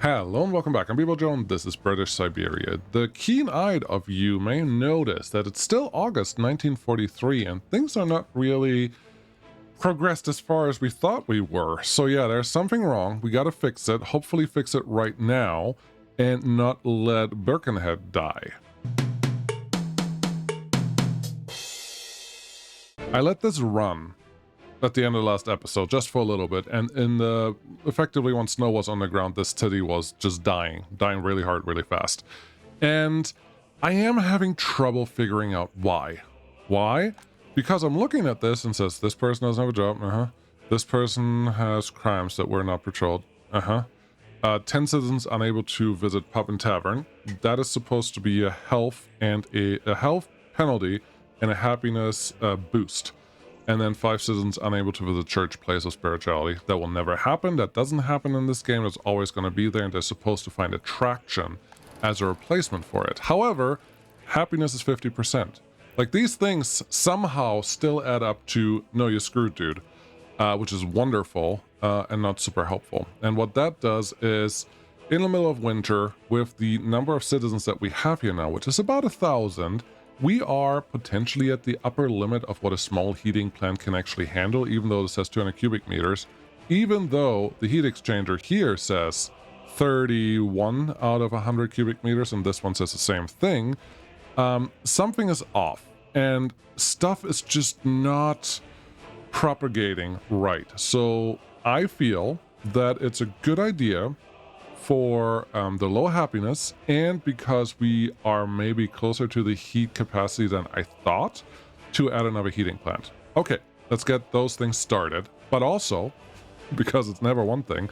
Hello and welcome back. I'm Joe and this is British Siberia. The keen-eyed of you may notice that it's still August 1943 and things are not really progressed as far as we thought we were. So yeah, there's something wrong. We gotta fix it. Hopefully fix it right now and not let Birkenhead die. I let this run at the end of the last episode just for a little bit, and effectively when snow was on the ground, this city was just dying really hard, really fast. And I am having trouble figuring out why. Why? Because I'm looking at this and says, this person doesn't have a job, This person has crimes that were not patrolled, 10 citizens unable to visit pub and tavern. That is supposed to be a health and a health penalty and a happiness boost. And then 5 citizens unable to visit church, place of spirituality. That will never happen. That doesn't happen in this game. It's always going to be there, and they're supposed to find attraction as a replacement for it. However, happiness is 50%. Like, these things somehow still add up to, no, you're screwed, dude, which is wonderful and not super helpful. And what that does is, in the middle of winter, with the number of citizens that we have here now, which is about 1,000, we are potentially at the upper limit of what a small heating plant can actually handle, even though this says 200 cubic meters, even though the heat exchanger here says 31 out of 100 cubic meters, and this one says the same thing. Something is off, and stuff is just not propagating right. So I feel that it's a good idea for the low happiness, and because we are maybe closer to the heat capacity than I thought, to add another heating plant. Okay, let's get those things started. But also, because it's never one thing,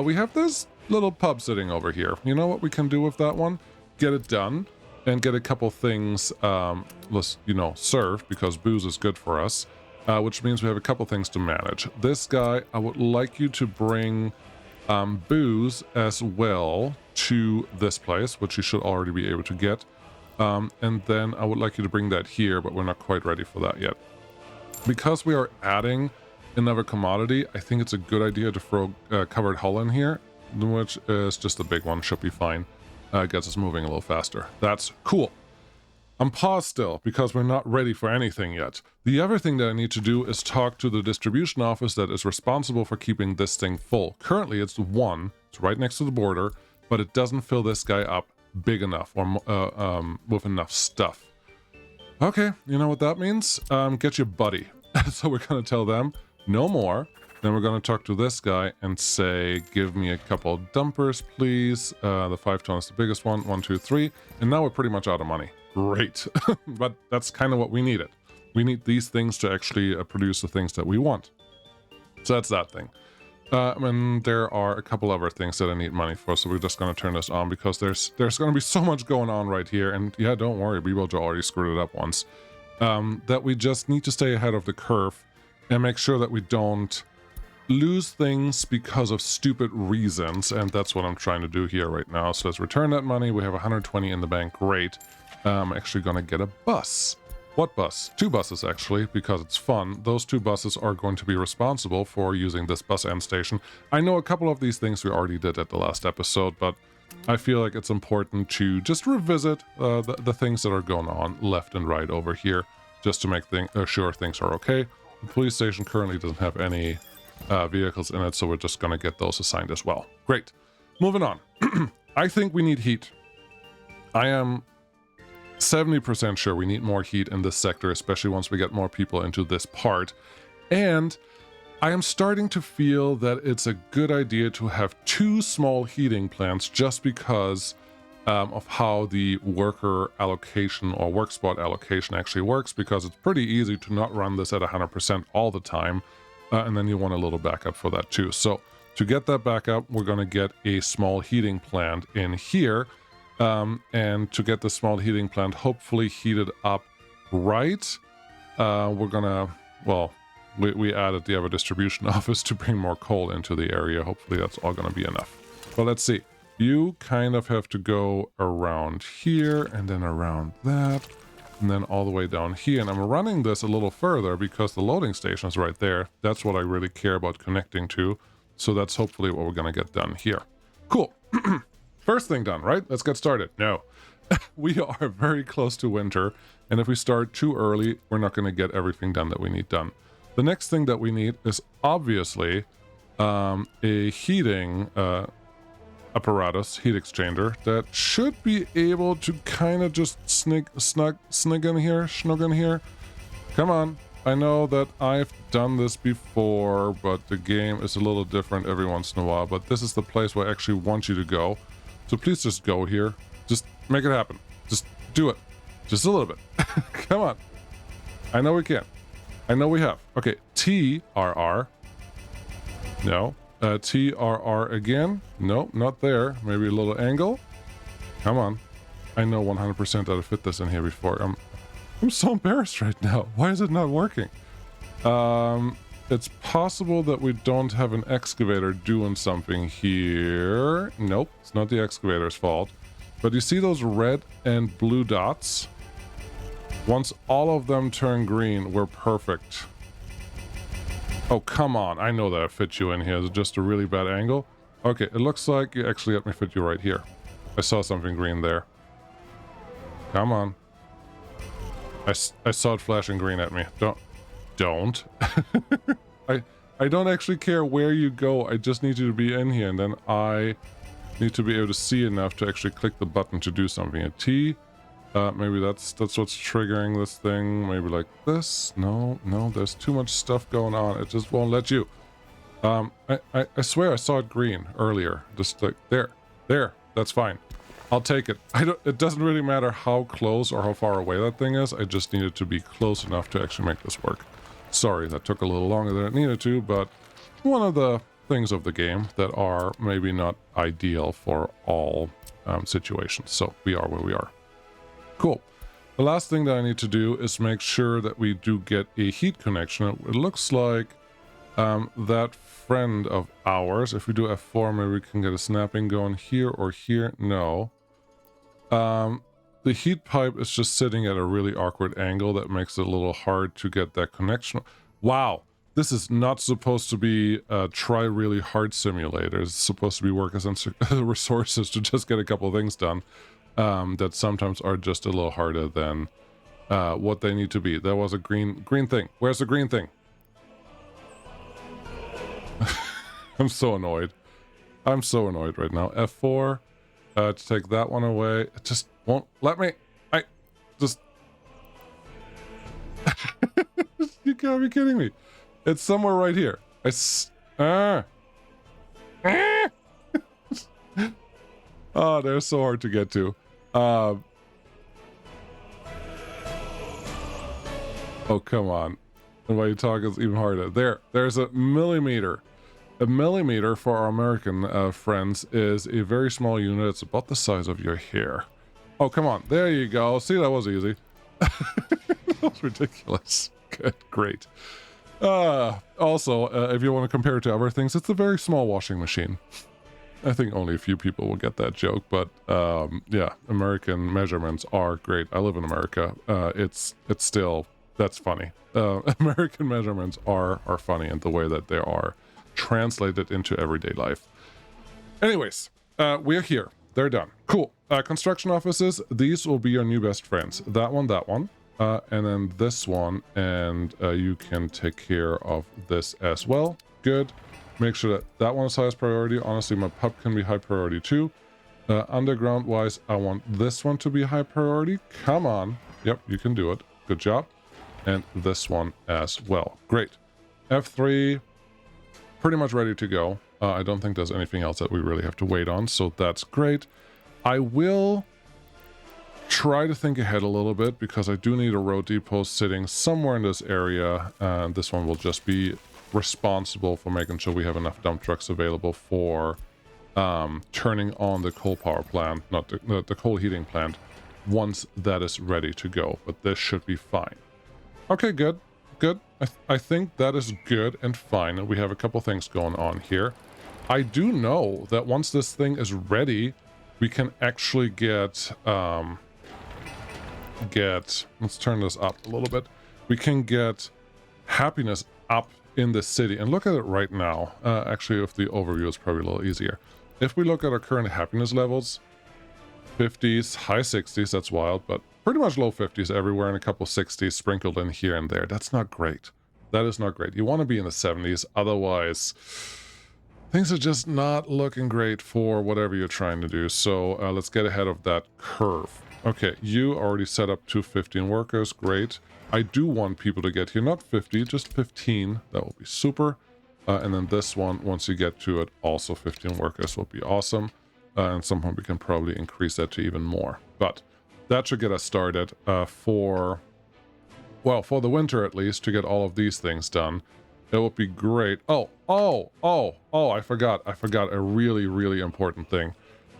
we have this little pub sitting over here. You know what we can do with that one? Get it done and get a couple things, served, because booze is good for us, which means we have a couple things to manage. This guy, I would like you to bring booze as well to this place, which you should already be able to get. And then I would like you to bring that here, but we're not quite ready for that yet. Because we are adding another commodity, I think it's a good idea to throw covered hull in here, which is just a big one, should be fine. Gets us moving a little faster. That's cool. I'm paused still because we're not ready for anything yet. The other thing that I need to do is talk to the distribution office that is responsible for keeping this thing full. Currently it's 1, it's right next to the border, but it doesn't fill this guy up big enough or with enough stuff. Okay, you know what that means? Get your buddy. So we're gonna tell them no more. Then we're gonna talk to this guy and say, give me a couple dumpers, please. The 5 ton is the biggest one, 1, 2, 3. And now we're pretty much out of money. Great. But that's kind of what we needed. We need these things to actually produce the things that we want. So that's that thing. And there are a couple other things that I need money for, so we're just going to turn this on because there's going to be so much going on right here. And yeah, don't worry, Joe already screwed it up once. That we just need to stay ahead of the curve and make sure that we don't lose things because of stupid reasons. And that's what I'm trying to do here right now. So let's return that money. We have 120 in the bank. Great. I'm actually gonna get a bus. What bus? 2 buses actually, because it's fun. Those 2 buses are going to be responsible for using this bus end station. I know a couple of these things we already did at the last episode, but I feel like it's important to just revisit the things that are going on left and right over here, just to make sure things are okay. The police station currently doesn't have any vehicles in it, so we're just gonna get those assigned as well. Great. Moving on. I think we need heat. I am 70% sure we need more heat in this sector, especially once we get more people into this part. And I am starting to feel that it's a good idea to have 2 small heating plants just because of how the worker allocation or work spot allocation actually works, because it's pretty easy to not run this at 100% all the time. And then you want a little backup for that too. So to get that backup, we're going to get a small heating plant in here. And to get the small heating plant hopefully heated up right, we're gonna, well, we added the other distribution office to bring more coal into the area. Hopefully that's all gonna be enough. But let's see. You kind of have to go around here and then around that and then all the way down here. And I'm running this a little further because the loading station is right there. That's what I really care about connecting to. So that's hopefully what we're gonna get done here. Cool. First thing done, right? Let's get started. No. We are very close to winter, and if we start too early, we're not going to get everything done that we need done. The next thing that we need is obviously a heating apparatus, heat exchanger, that should be able to kind of just snug in here. Come on. I know that I've done this before, but the game is a little different every once in a while, but this is the place where I actually want you to go. So please just go here. Just make it happen. Just do it. Just a little bit. Come on. I know we can. I know we have. Okay, TRR. No. TRR again. No, not there. Maybe a little angle. Come on. I know 100% that I fit this in here before. I'm so embarrassed right now. Why is it not working? It's possible that we don't have an excavator doing something here. Nope, it's not the excavator's fault. But you see those red and blue dots? Once all of them turn green, we're perfect. Oh, come on. I know that I fit you in here. Is it just a really bad angle? Okay, it looks like you actually let me fit you right here. I saw something green there. Come on. I saw it flashing green at me. Don't. I don't actually care where you go. I just need you to be in here, and then I need to be able to see enough to actually click the button to do something. A T. Maybe that's what's triggering this thing. Maybe like this. No, there's too much stuff going on. It just won't let you. I swear I saw it green earlier. Just like there. That's fine. I'll take it. It doesn't really matter how close or how far away that thing is. I just need it to be close enough to actually make this work. Sorry, that took a little longer than it needed to, but one of the things of the game that are maybe not ideal for all situations. So we are where we are. Cool. The last thing that I need to do is make sure that we do get a heat connection. It looks like that friend of ours, if we do F4, maybe we can get a snapping going here or here. No. The heat pipe is just sitting at a really awkward angle that makes it a little hard to get that connection. Wow. This is not supposed to be a try really hard simulator. It's supposed to be work as resources to just get a couple of things done that sometimes are just a little harder than what they need to be. There was a green thing. Where's the green thing? I'm so annoyed. I'm so annoyed right now. F4 to take that one away. It just won't let me. I just... You gotta be kidding me. It's somewhere right here. Oh, they're so hard to get to. Oh, come on. And while you talk, it's even harder. There's a millimeter. A millimeter for our American friends is a very small unit. It's about the size of your hair. Oh, come on. There you go. See, that was easy. That was ridiculous. Good. Great. Also, if you want to compare it to other things, it's a very small washing machine. I think only a few people will get that joke, but yeah, American measurements are great. I live in America. It's still, that's funny. American measurements are funny in the way that they are translated into everyday life. Anyways, we're here. They're done. Cool. Construction offices, these will be your new best friends. That one, and then this one, and you can take care of this as well. Good. Make sure that one is highest priority. Honestly, my pup can be high priority too. Underground-wise, I want this one to be high priority. Come on. Yep, you can do it. Good job. And this one as well. Great. F3, pretty much ready to go. I don't think there's anything else that we really have to wait on, so that's great. I will try to think ahead a little bit because I do need a road depot sitting somewhere in this area, and this one will just be responsible for making sure we have enough dump trucks available for turning on the coal power plant, not the coal heating plant, once that is ready to go. But this should be fine. Okay, good. I think that is good and fine. We have a couple things going on here. I do know that once this thing is ready, we can actually get let's turn this up a little bit. We can get happiness up in the city, and look at it right now. Actually, if the overview is probably a little easier. if we look at our current happiness levels, 50s, high 60s, that's wild, but pretty much low 50s everywhere and a couple 60s sprinkled in here and there. That's not great. That is not great. You want to be in the 70s, otherwise things are just not looking great for whatever you're trying to do. So let's get ahead of that curve. Okay, you already set up to 15 workers. Great. I do want people to get here, not 50, just 15. That will be super. And then this one, once you get to it, also 15 workers will be awesome. And at some point we can probably increase that to even more. But that should get us started for the winter at least, to get all of these things done. It would be great. Oh, I forgot a really, really important thing.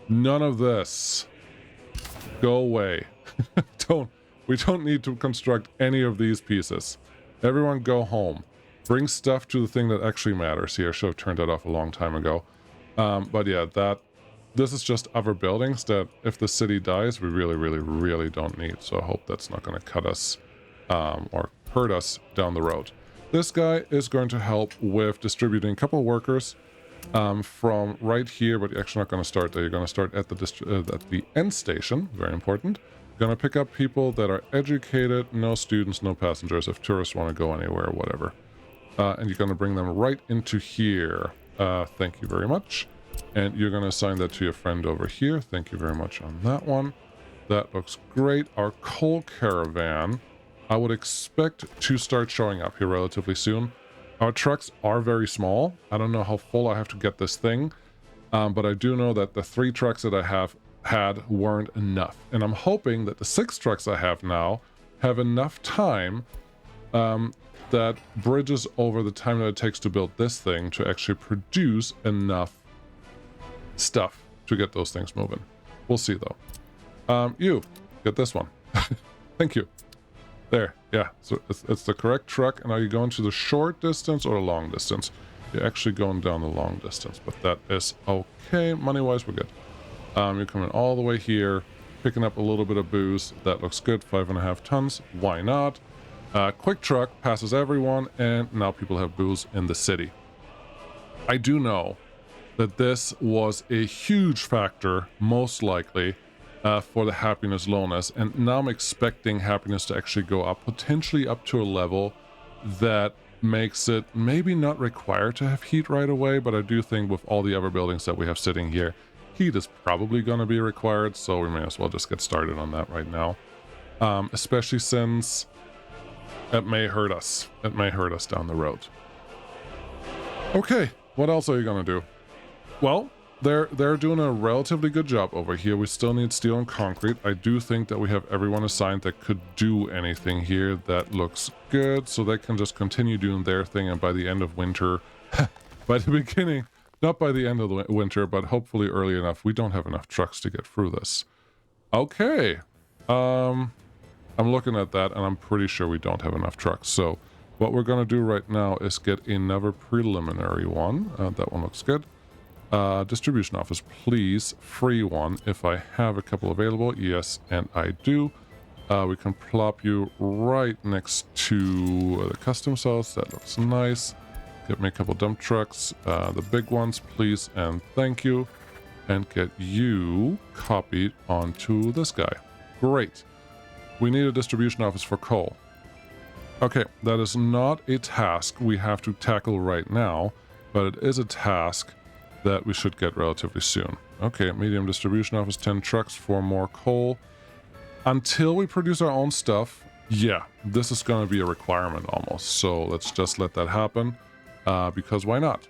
None of this. Go away. We don't need to construct any of these pieces. Everyone go home. Bring stuff to the thing that actually matters here. I should have turned that off a long time ago. But yeah, this is just other buildings that if the city dies, we really, really, really don't need. So I hope that's not going to cut us or hurt us down the road. This guy is going to help with distributing a couple of workers from right here, but you're actually not going to start there. You're going to start at the end station. Very important. Going to pick up people that are educated, no students, no passengers, if tourists want to go anywhere, whatever. And you're going to bring them right into here. Thank you very much. And you're going to assign that to your friend over here. Thank you very much on that one. That looks great. Our coal caravan, I would expect to start showing up here relatively soon. Our trucks are very small. I don't know how full I have to get this thing. But I do know that the 3 trucks that I have had weren't enough. And I'm hoping that the 6 trucks I have now have enough time that bridges over the time that it takes to build this thing to actually produce enough stuff to get those things moving. We'll see though. You get this one. Thank you. There, yeah, so it's the correct truck. And are you going to the short distance or the long distance? You're actually going down the long distance, but that is okay. Money-wise, we're good. You're coming all the way here, picking up a little bit of booze. That looks good, 5.5 tons. Why not? Quick truck passes everyone, and now people have booze in the city. I do know that this was a huge factor, most likely, for the happiness lowness, and now I'm expecting happiness to actually go up, potentially up to a level that makes it maybe not required to have heat right away, but I do think with all the other buildings that we have sitting here, heat is probably going to be required, so we may as well just get started on that right now. Especially since it may hurt us. It may hurt us down the road. Okay, what else are you going to do? Well, they're doing a relatively good job over here. We still need steel and concrete. I do think that we have everyone assigned that could do anything here. That looks good, so they can just continue doing their thing, and by the end of winter, by the beginning, not by the end of the winter, but hopefully early enough, we don't have enough trucks to get through this. Okay. I'm looking at that, and I'm pretty sure we don't have enough trucks. So what we're going to do right now is get another preliminary one. That one looks good. Distribution office, please. Free one if I have a couple available. Yes, and I do. We can plop you right next to the customs house. That looks nice. Get me a couple dump trucks. The big ones, please, and thank you. And get you copied onto this guy. Great. We need a distribution office for coal. Okay, that is not a task we have to tackle right now, but it is a task that we should get relatively soon. Okay, medium distribution office, 10 trucks for more coal. Until we produce our own stuff, yeah, this is going to be a requirement almost. So let's just let that happen, because why not?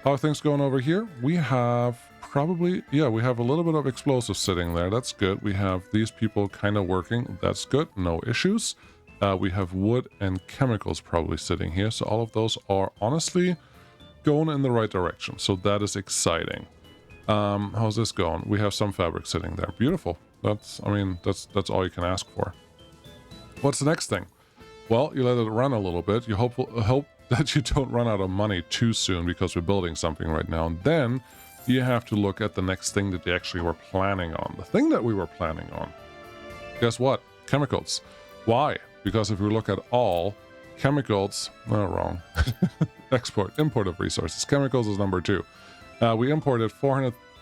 How are things going over here? We have probably, yeah, we have a little bit of explosives sitting there. That's good. We have these people kind of working. That's good. No issues. We have wood and chemicals probably sitting here. So all of those are honestly going in the right direction. So that is exciting. How's this going? We have some fabric sitting there. Beautiful. That's all you can ask for. What's the next thing? Well, you let it run a little bit. You hope that you don't run out of money too soon because we're building something right now. And then you have to look at the next thing that you actually were planning on. The thing that we were planning on. Guess what? Chemicals. Why? Because if we look at all chemicals, import of resources. Chemicals is number 2. We imported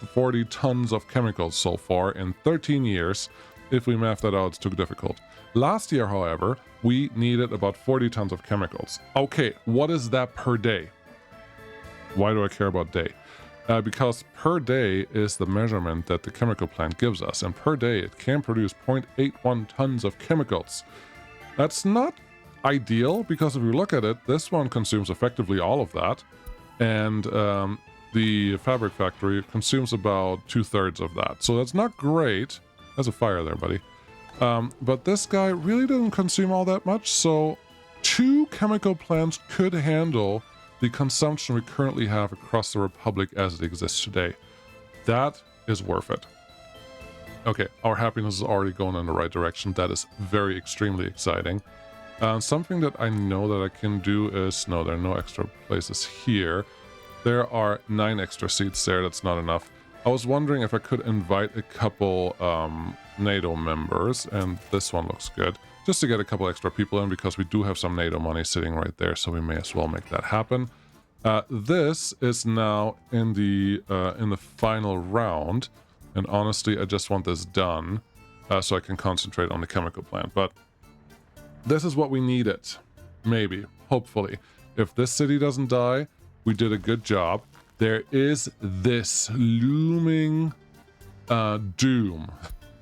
40 tons of chemicals so far in 13 years. If we math that out, it's too difficult. Last year, however, we needed about 40 tons of chemicals. Okay, what is that per day? Why do I care about day? Because per day is the measurement that the chemical plant gives us, and per day it can produce 0.81 tons of chemicals. That's not ideal, because if you look at it, this one consumes effectively all of that, and the fabric factory consumes about 2/3 of that. So that's not great. There's a fire there, buddy. But this guy really didn't consume all that much, so 2 chemical plants could handle the consumption we currently have across the Republic as it exists today. That is worth it. Okay, our happiness is already going in the right direction. That is very extremely exciting. Something that I know that I can do is... No, there are no extra places here. There are 9 extra seats there. That's not enough. I was wondering if I could invite a couple NATO members, and this one looks good, just to get a couple extra people in, because we do have some NATO money sitting right there, so we may as well make that happen. This is now in the final round, and honestly, I just want this done so I can concentrate on the chemical plant. But this is what we needed, maybe, hopefully. If this city doesn't die, we did a good job. There is this looming doom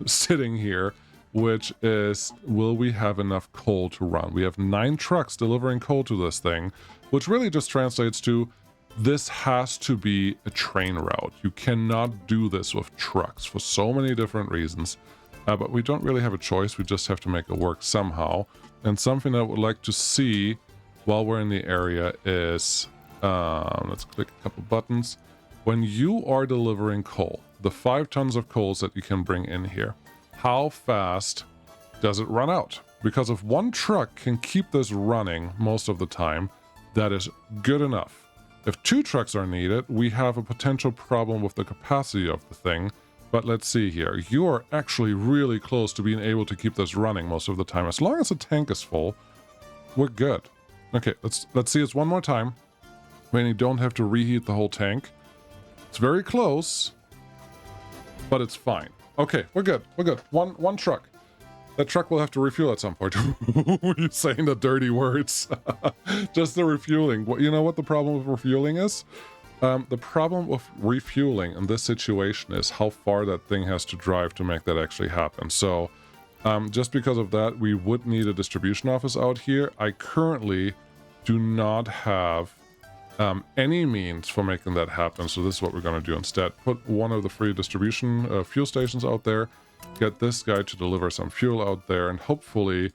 sitting here, which is, will we have enough coal to run? We have 9 trucks delivering coal to this thing, which really just translates to, this has to be a train route. You cannot do this with trucks for so many different reasons, but we don't really have a choice. We just have to make it work somehow. And something I would like to see while we're in the area is, let's click a couple buttons. When you are delivering coal, the 5 tons of coals that you can bring in here, how fast does it run out? Because if 1 truck can keep this running most of the time, that is good enough. If 2 trucks are needed, we have a potential problem with the capacity of the thing. But let's see here. You are actually really close to being able to keep this running most of the time. As long as the tank is full, we're good. Okay, let's see this one more time. When you don't have to reheat the whole tank. It's very close, but it's fine. Okay, we're good. We're good. One truck. That truck will have to refuel at some point. You're saying the dirty words. Just the refueling. You know what the problem with refueling is? The problem with refueling in this situation is how far that thing has to drive to make that actually happen. So just because of that, we would need a distribution office out here. I currently do not have any means for making that happen. So this is what we're going to do instead. Put one of the free distribution fuel stations out there. Get this guy to deliver some fuel out there, and hopefully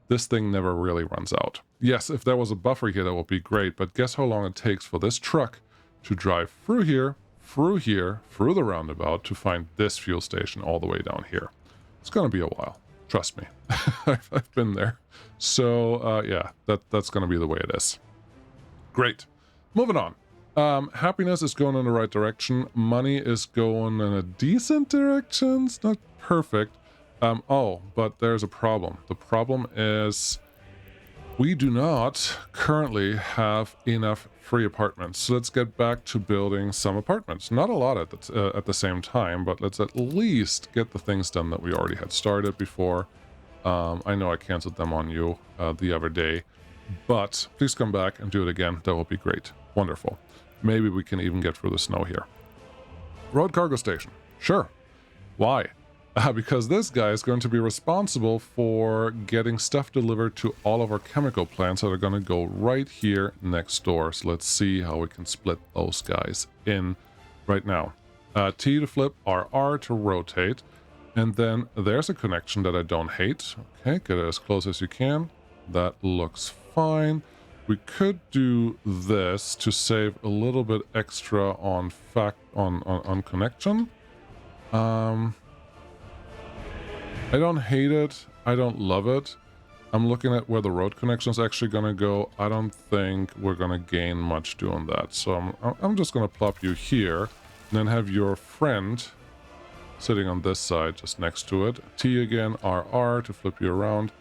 this thing never really runs out. Yes, if there was a buffer here, that would be great, but guess how long it takes for this truck to drive through here, through the roundabout to find this fuel station all the way down here. It's going to be a while. Trust me. I've been there. So, yeah, that's going to be the way it is. Great. Moving on. Happiness is going in the right direction. Money is going in a decent direction. It's not perfect. Oh, but there's a problem. The problem is we do not currently have enough free apartments. So let's get back to building some apartments. Not a lot at the same time, but let's at least get the things done that we already had started before. I know I canceled them on you the other day, but please come back and do it again. That will be great. Wonderful. Maybe we can even get through the snow here. Road cargo station. Sure. Why? Because this guy is going to be responsible for getting stuff delivered to all of our chemical plants that are going to go right here next door. So let's see how we can split those guys in right now. T to flip, RR to rotate. And then there's a connection that I don't hate. Okay, get it as close as you can. That looks fine. We could do this to save a little bit extra on connection. I don't hate it. I don't love it. I'm looking at where the road connection is actually going to go. I don't think we're going to gain much doing that. So I'm just going to plop you here and then have your friend sitting on this side just next to it. T again, RR to flip you around.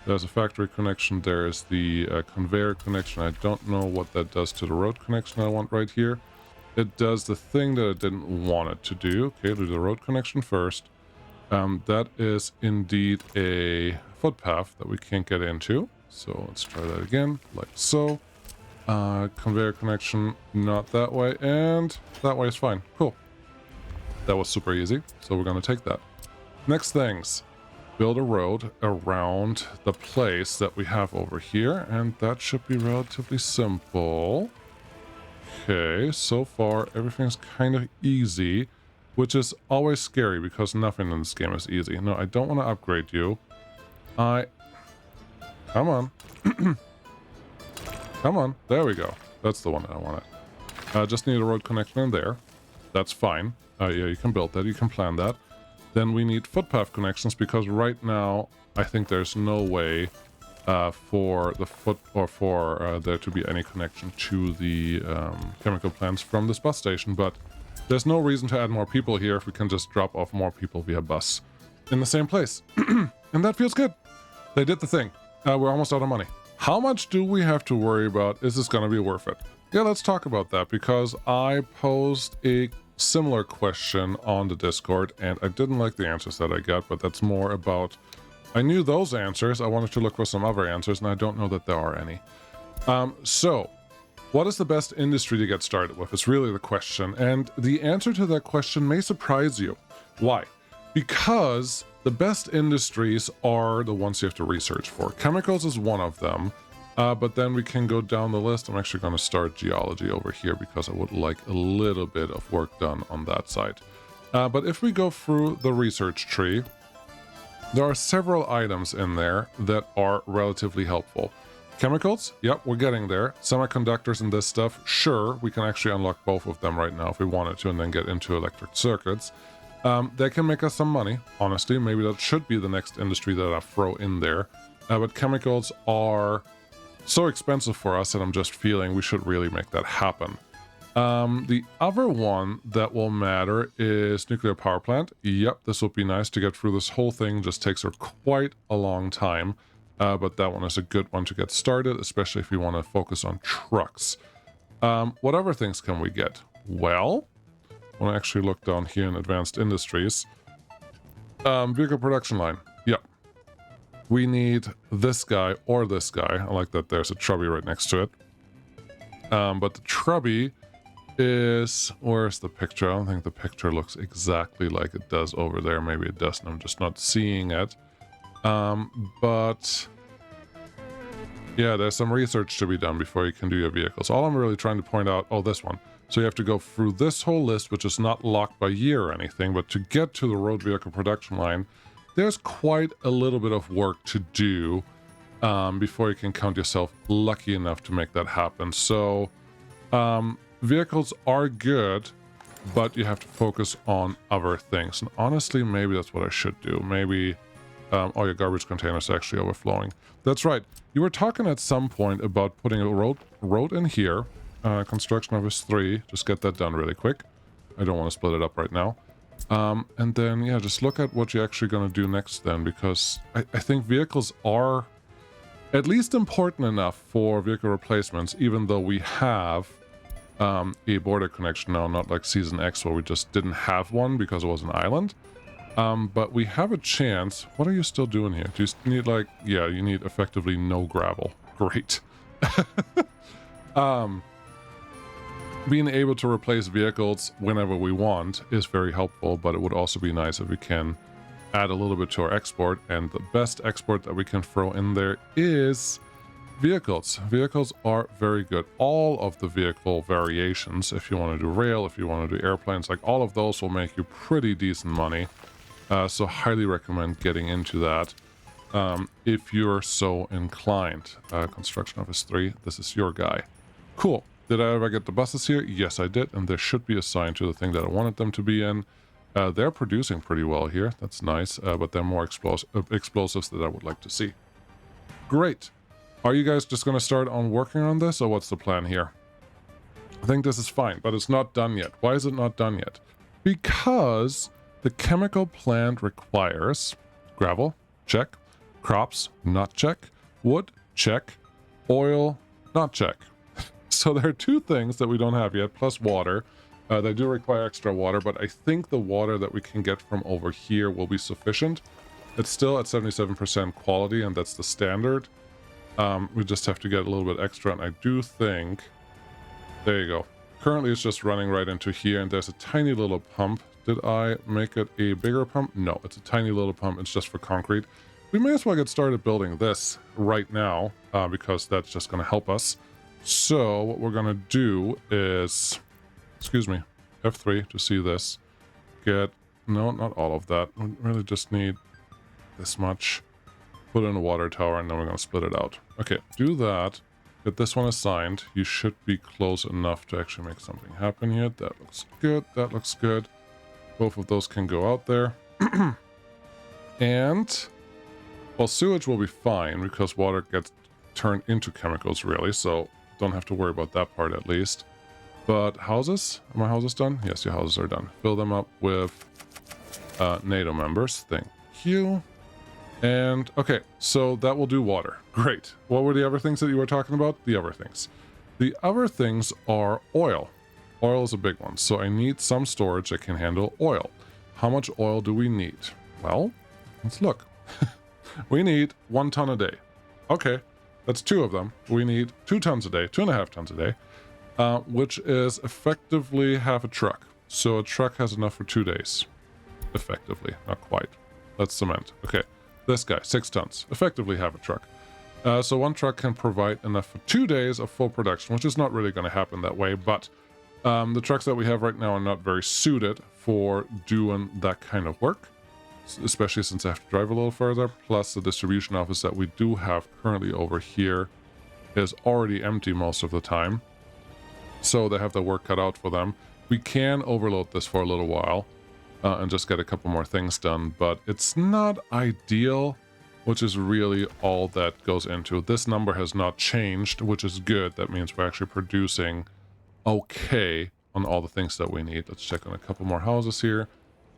There's a factory connection. There is the conveyor connection. I don't know what that does to the road connection I want right here. it does the thing that it didn't want it to do. Okay, do the road connection first. That is indeed a footpath that we can't get into. So let's try that again, like so. Conveyor connection, not that way, and that way is fine. Cool. That was super easy, so we're going to take that. Next things. Build a road around the place that we have over here, and that should be relatively simple. Okay, so far everything's kind of easy, which is always scary because nothing in this game is easy. No, I don't want to upgrade you. Come on. Come on. There we go. That's the one that I wanted. Just need a road connection in there. That's fine. Yeah, you can build that. You can plan that. Then we need footpath connections because right now I think there's no way for the there to be any connection to the chemical plants from this bus station. But there's no reason to add more people here if we can just drop off more people via bus in the same place. And that feels good. They did the thing. We're almost out of money. How much do we have to worry about? Is this going to be worth it? Yeah, let's talk about that because I posed a similar question on the Discord and I didn't like the answers that I got, but that's more about I knew those answers. I wanted to look for some other answers and I don't know that there are any. So what is the best industry to get started with is really the question, and the answer to that question may surprise you. Why? Because the best industries are the ones you have to research for. Chemicals is one of them, but then we can go down the list. I'm actually going to start geology over here because I would like a little bit of work done on that side. But if we go through the research tree, there are several items in there that are relatively helpful. Chemicals, yep, we're getting there. Semiconductors and this stuff, sure, we can actually unlock both of them right now if we wanted to and then get into electric circuits. They can make us some money, honestly. Maybe that should be the next industry that I throw in there. But chemicals are so expensive for us that I'm just feeling we should really make that happen. The other one that will matter is nuclear power plant. Yep, this would be nice to get through this whole thing. Just takes her quite a long time. But that one is a good one to get started, especially if you want to focus on trucks. What other things can we get? Well, I want to actually look down here in advanced industries. Vehicle production line. Yep. We need this guy or this guy. I like that there's a Trubby right next to it. But the Trubby is... Where's the picture? I don't think the picture looks exactly like it does over there. Maybe it doesn't. I'm just not seeing it. But yeah, there's some research to be done before you can do your vehicles. All I'm really trying to point out, oh, this one. So you have to go through this whole list, which is not locked by year or anything, but to get to the road vehicle production line, there's quite a little bit of work to do before you can count yourself lucky enough to make that happen. So vehicles are good, but you have to focus on other things. And honestly, maybe that's what I should do. Maybe... oh, your garbage containers are actually overflowing. That's right. You were talking at some point about putting a road in here. Construction office 3. Just get that done really quick. I don't want to split it up right now. And then, yeah, just look at what you're actually going to do next then, because I think vehicles are at least important enough for vehicle replacements, even though we have a border connection now, not like Season X where we just didn't have one because it was an island. But we have a chance. What are you still doing here? Do you need like... Yeah, you need effectively no gravel. Great. Being able to replace vehicles whenever we want is very helpful, but it would also be nice if we can add a little bit to our export, and the best export that we can throw in there is vehicles. Vehicles are very good. All of the vehicle variations, if you want to do rail, if you want to do airplanes, like all of those will make you pretty decent money. So highly recommend getting into that if you're so inclined. Construction Office 3, this is your guy. Cool. Did I ever get the buses here? Yes, I did, and there should be assigned to the thing that I wanted them to be in. They're producing pretty well here. That's nice, but they're more explosives that I would like to see. Great. Are you guys just going to start on working on this, or what's the plan here? I think this is fine, but it's not done yet. Why is it not done yet? Because the chemical plant requires gravel, check, crops, not check, wood, check, oil, not check. So there are two things that we don't have yet, plus water. They do require extra water, but I think the water that we can get from over here will be sufficient. It's still at 77% quality, and that's the standard. We just have to get a little bit extra, and I do think... There you go. Currently, it's just running right into here, and there's a tiny little pump. Did I make it a bigger pump? No, it's a tiny little pump. It's just for concrete. We may as well get started building this right now, because that's just going to help us. So what we're going to do is... Excuse me, F3 to see this. Get... No, not all of that. We really just need this much. Put in a water tower, and then we're going to split it out. Okay, do that. Get this one assigned. You should be close enough to actually make something happen here. That looks good. That looks good. Both of those can go out there. And... Well, sewage will be fine, because water gets turned into chemicals, really. So, don't have to worry about that part, at least. But houses? Are my houses done? Yes, your houses are done. Fill them up with NATO members. Thank you. And, okay, so that will do water. Great. What were the other things that you were talking about? The other things. The other things are oil. Oil is a big one, so I need some storage that can handle oil. How much oil do we need? Well, let's look. We need 1 ton a day. Okay, that's 2 of them. We need 2 tons a day, 2.5 tons a day. Which is effectively half a truck. So a truck has enough for 2 days. Effectively, not quite. That's cement. Okay, this guy, 6 tons. Effectively half a truck. So 1 truck can provide enough for 2 days of full production, which is not really going to happen that way, but the trucks that we have right now are not very suited for doing that kind of work, especially since I have to drive a little further. Plus the distribution office that we do have currently over here is already empty most of the time. So they have their work cut out for them. We can overload this for a little while and just get a couple more things done, but it's not ideal, which is really all that goes into. This number has not changed, which is good. That means we're actually producing okay on all the things that we need. Let's check on a couple more houses here.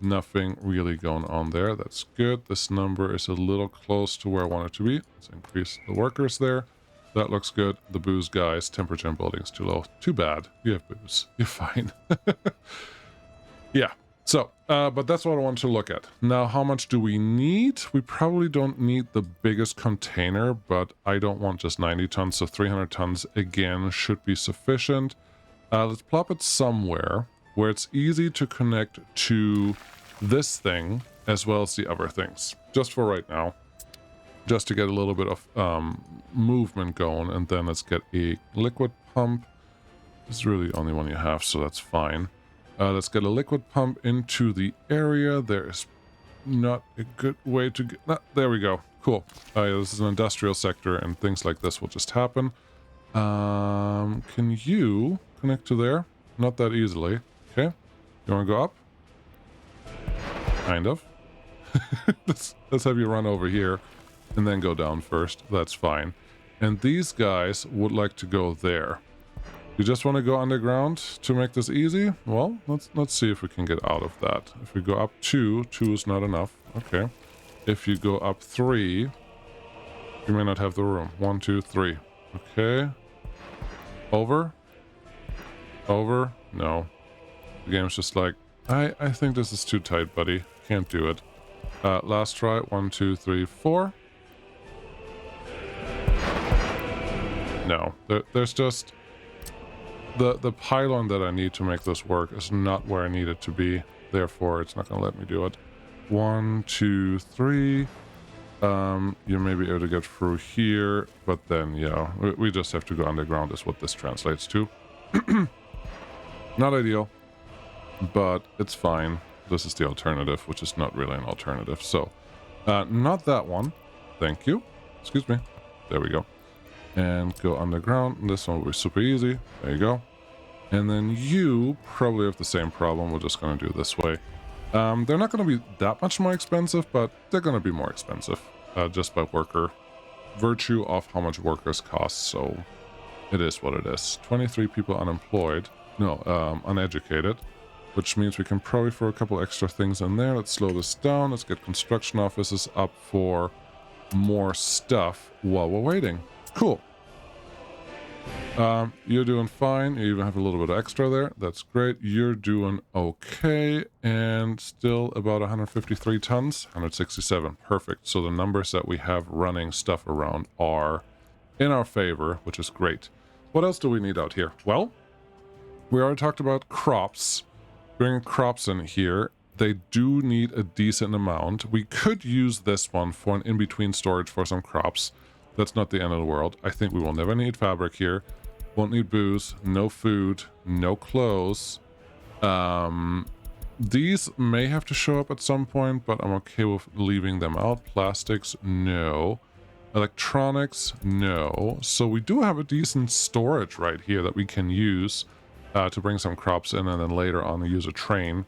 Nothing really going on there. That's good. This number is a little close to where I want it to be. Let's increase the workers there. That looks good. The booze, guys. Temperature in buildings too low. Too bad. You have booze. You're fine. Yeah. So, but that's what I want to look at. Now, how much do we need? We probably don't need the biggest container, but I don't want just 90 tons. So 300 tons, again, should be sufficient. Let's plop it somewhere where it's easy to connect to this thing as well as the other things. Just for right now. Just to get a little bit of movement going, and then let's get a liquid pump. This is really the only one you have, so that's fine. Let's get a liquid pump into the area. There is not a good way to get... there we go. Cool. This is an industrial sector, and things like this will just happen. Can you connect to there? Not that easily. Okay. You want to go up? Kind of. let's have you run over here. And then go down first. That's fine. And these guys would like to go there. You just want to go underground to make this easy? Well, let's see if we can get out of that. If we go up 2 is not enough. Okay. If you go up 3, you may not have the room. 1, 2, 3. Okay. Over? Over? No. The game's just like, I think this is too tight, buddy. Can't do it. Last try. 1, 2, 3, 4. No, there's just the pylon that I need to make this work is not where I need it to be. Therefore, it's not going to let me do it. 1, 2, 3. You may be able to get through here, but then, yeah, we just have to go underground is what this translates to. Not ideal, but it's fine. This is the alternative, which is not really an alternative. So, not that one. Thank you. Excuse me. There we go. And go underground. This one will be super easy. There you go. And then you probably have the same problem. We're just going to do it this way. They're not going to be that much more expensive, but they're going to be more expensive just by virtue of how much workers cost. So it is what it is. 23 people unemployed. No, uneducated. Which means we can probably throw a couple extra things in there. Let's slow this down. Let's get construction offices up for more stuff while we're waiting. Cool. You're doing fine. You even have a little bit of extra there. That's great. You're doing okay. And still about 153 tons, 167. Perfect. So the numbers that we have running stuff around are in our favor, which is great. What else do we need out here? Well, we already talked about crops. Bring crops in here. They do need a decent amount. We could use this one for an in-between storage for some crops. That's not the end of the world. I think we will never need fabric here. Won't need booze, no food, no clothes. These may have to show up at some point, but I'm okay with leaving them out. Plastics, no. Electronics, no. So we do have a decent storage right here that we can use to bring some crops in, and then later on use a train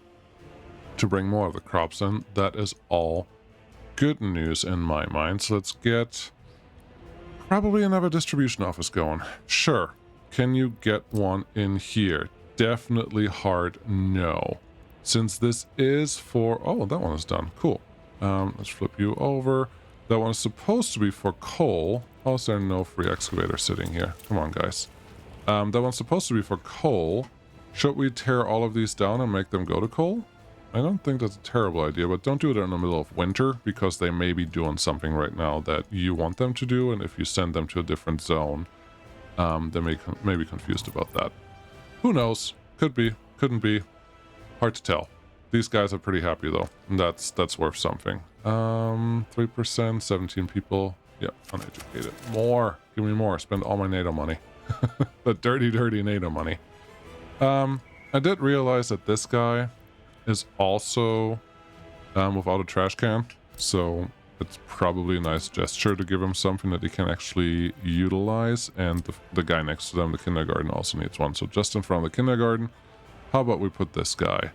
to bring more of the crops in. That is all good news in my mind. So let's get probably another distribution office going. Sure. Can you get one in here? Definitely hard no. Since this is for... Oh, that one is done. Cool. Let's flip you over. That one is supposed to be for coal. How is there no free excavator sitting here? Come on, guys. That one's supposed to be for coal. Should we tear all of these down and make them go to coal? I don't think that's a terrible idea, but don't do it in the middle of winter, because they may be doing something right now that you want them to do, and if you send them to a different zone, they may be confused about that. Who knows? Could be, couldn't be. Hard to tell. These guys are pretty happy though, and that's worth something. 3%, 17 people. Yeah, uneducated. More. Give me more. Spend all my NATO money. The dirty, dirty NATO money. I did realize that this guy is also without a trash can, so it's probably a nice gesture to give him something that he can actually utilize, and the guy next to them, the kindergarten, also needs one. So just in front of the kindergarten, how about we put this guy?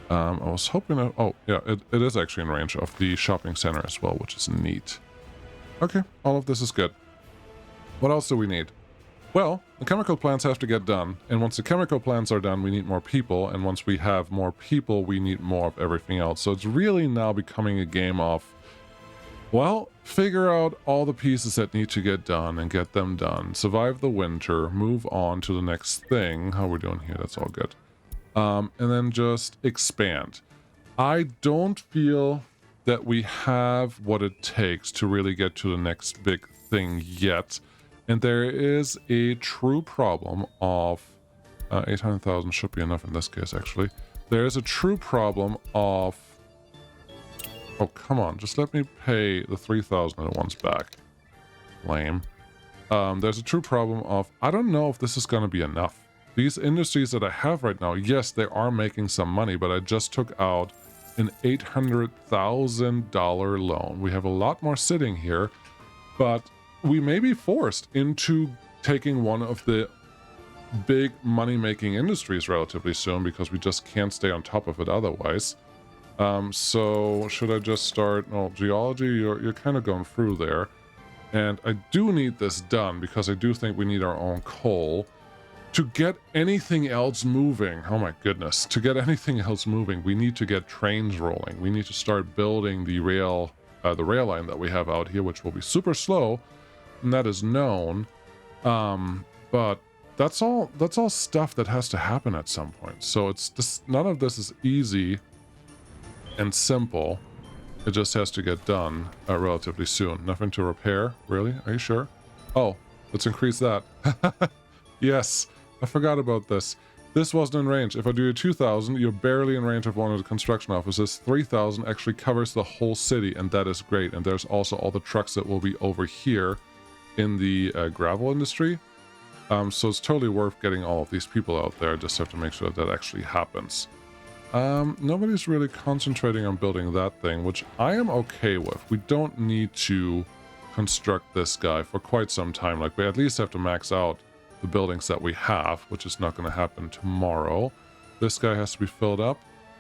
I was hoping that... Oh, yeah, it is actually in range of the shopping center as well, which is neat. Okay, all of this is good. What else do we need? Well, the chemical plants have to get done, and once the chemical plants are done, we need more people, and once we have more people, we need more of everything else. So it's really now becoming a game of, well, figure out all the pieces that need to get done and get them done. Survive the winter, move on to the next thing. How we're doing here, that's all good. And then just expand. I don't feel that we have what it takes to really get to the next big thing yet. And there is a true problem of 800,000 should be enough in this case, actually. There is a true problem of... Oh, come on. Just let me pay the 3,000 at once back. Lame. There's a true problem of... I don't know if this is going to be enough. These industries that I have right now, yes, they are making some money, but I just took out an $800,000 loan. We have a lot more sitting here, but we may be forced into taking one of the big money-making industries relatively soon, because we just can't stay on top of it otherwise. So should I just start... Oh, geology, you're kind of going through there. And I do need this done, because I do think we need our own coal. To get anything else moving, oh my goodness, to get anything else moving, we need to get trains rolling. We need to start building the rail line that we have out here, which will be super slow, and that is known. But that's all stuff that has to happen at some point. So it's just, none of this is easy and simple. It just has to get done relatively soon. Nothing to repair, really? Are you sure? Oh, let's increase that. Yes. I forgot about this. This wasn't in range. If I do a 2,000, you're barely in range of one of the construction offices. 3,000 actually covers the whole city, and that is great. And there's also all the trucks that will be over here in the gravel industry. So it's totally worth getting all of these people out there. Just have to make sure that actually happens. Nobody's really concentrating on building that thing, which I am okay with. We don't need to construct this guy for quite some time. Like, we at least have to max out the buildings that we have, which is not going to happen tomorrow. This guy has to be filled up.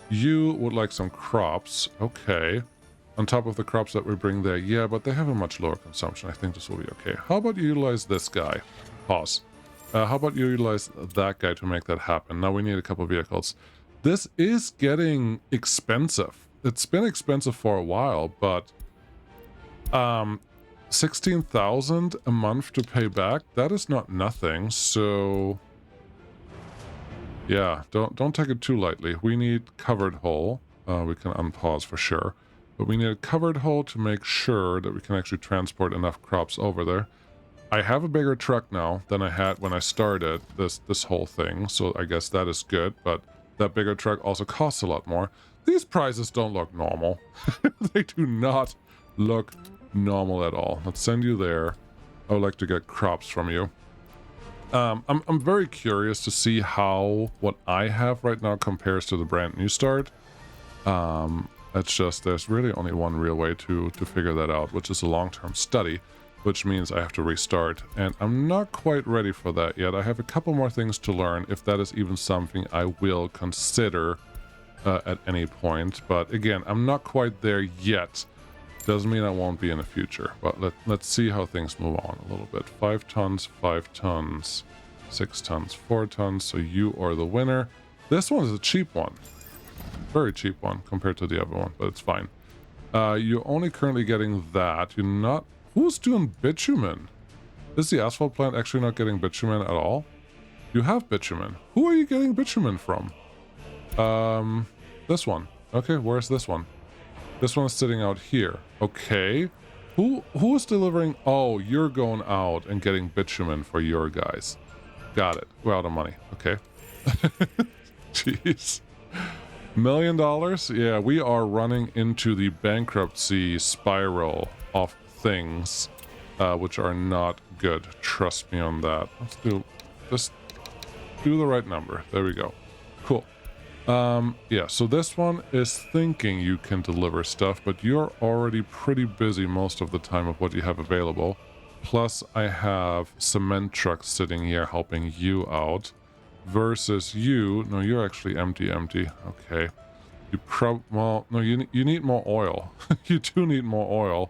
You would like some crops. Okay. On top of the crops that we bring there. Yeah, but they have a much lower consumption. I think this will be okay. How about you utilize this guy? Pause. How about you utilize that guy to make that happen? Now we need a couple of vehicles. This is getting expensive. It's been expensive for a while, but 16,000 a month to pay back. That is not nothing. So yeah, don't take it too lightly. We need covered hull. We can unpause for sure, but we need a covered hull to make sure that we can actually transport enough crops over there. I have a bigger truck now than I had when I started this whole thing, so I guess that is good, but that bigger truck also costs a lot more. These prices don't look normal. They do not look normal at all. Let's send you there. I would like to get crops from you. I'm very curious to see how what I have right now compares to the brand new start. It's just there's really only one real way to figure that out, which is a long-term study, which means I have to restart, and I'm not quite ready for that yet. I have a couple more things to learn, if that is even something I will consider at any point. But again, I'm not quite there yet. Doesn't mean I won't be in the future, but let's see how things move on a little bit. 5 tons, 5 tons, 6 tons, 4 tons, so you are the winner. This one is a cheap one. Very cheap one compared to the other one, but it's fine. You're only currently getting that. You're not... Who's doing bitumen? Is the asphalt plant actually not getting bitumen at all? You have bitumen. Who are you getting bitumen from? This one. Okay, where's this one? This one's sitting out here. Okay. Who is delivering? Oh, you're going out and getting bitumen for your guys. Got it. We're out of money. Okay. Jeez. $1 million? Yeah, we are running into the bankruptcy spiral of things, which are not good. Trust me on that. Let's just do the right number. There we go. Cool. Yeah, so this one is thinking you can deliver stuff, but you're already pretty busy most of the time of what you have available. Plus, I have cement trucks sitting here helping you out. Versus you, no, you're actually empty. Okay. Well, no, you need more oil. You do need more oil.